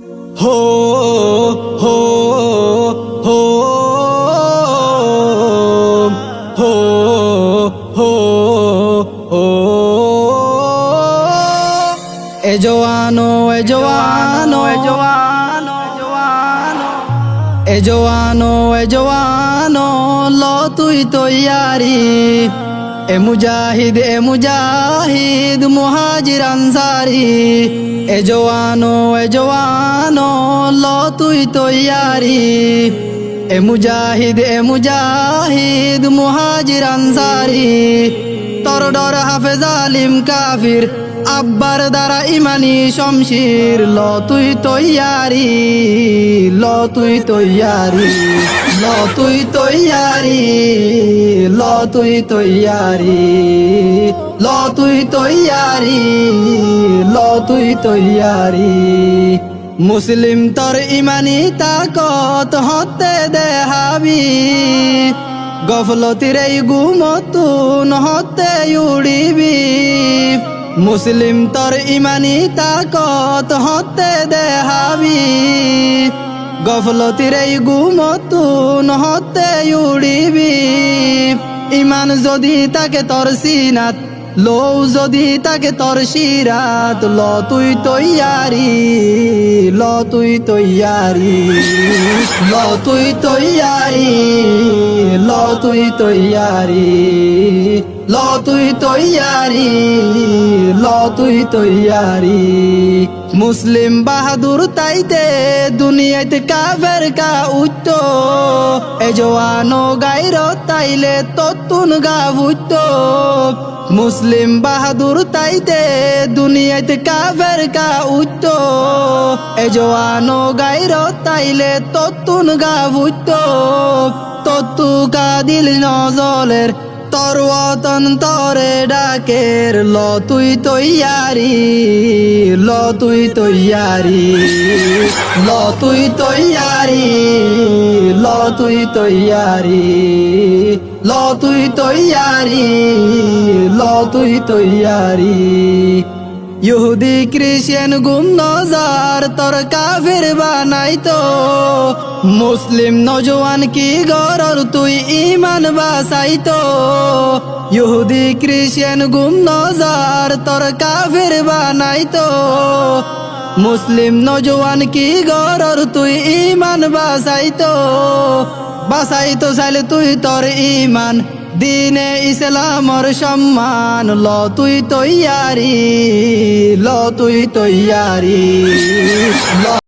हो हो हो हो हो हो ए जवानो ए जवानो ए जवानो ए जवानो ए जवानो लो तुई तो यारी ए मुजाहिद मुहाजिर अंसारी ए जवानो लो तुई तो यारी ए मुजाहिद मुहाजिर अंसारी तोर डर हाफेज आलिम काफिर আব্বার দ্বারা ইমানি শমশির ল তুই তৈয়ারি ল তুই তৈয়ারি ল তুই তৈয়ারি ল তুই তৈয়ারি ল তুই তৈয়ারি ল তুই তৈয়ারি মুসলিম তোর ইমানি তাকত হতে দেহাবি গফলতির এই গুমতুন হতে উড়িবি মুসলিম তোর ইমানি তাকত হতে দেহাবি গফলতির এই গুমতুন হতে উড়িবি ইমান যদি তাকে তোর সিনাত লো যদি তাকে তোর শিরাত ল তুই তৈয়ারি ল তুই তৈয়ারি ল তুই তৈয়ারি ল তুই তৈয়ারি ল তুই তৈয়ারি ল তুই তৈয়ারি মুসলিম বাহাদুর তাইতে দুনিয়াতে কাফের কা উচ্চ এ জওয়ানো গাইর তাইলে ততুন গা উচ্চ মুসলিম বাহাদুর তাইতে দুনিয়াতে কাফের কা উচ্চ এ জওয়ানো গাইর তাইলে ততুন গা উচ্চ ততু কা দিল নজলের তোর ওয়াতন তোরে ডাকের ল তুই তৈয়ারি ল তুই তৈয়ারি ল তুই তৈয়ারি ল তুই তৈয়ারি ল তুই তৈয়ারি ল তুই তৈয়ারি ইহুদি খ্রিস্টান গুম নজার তোর কাফির বানাইতো মুসলিম নজওয়ান কি গরর তুই ইমান বাসাইতো ইহুদি খ্রিস্টান গুম নজার তোর কাফির বানাইতো মুসলিম নজওয়ান কি গরর তুই ইমান বাসাইতো বাসাইতো চাইলে তুই তোর ইমান দিনে ইসলামর সম্মান ল তুই তৈয়ারি ল তুই তৈয়ারি ল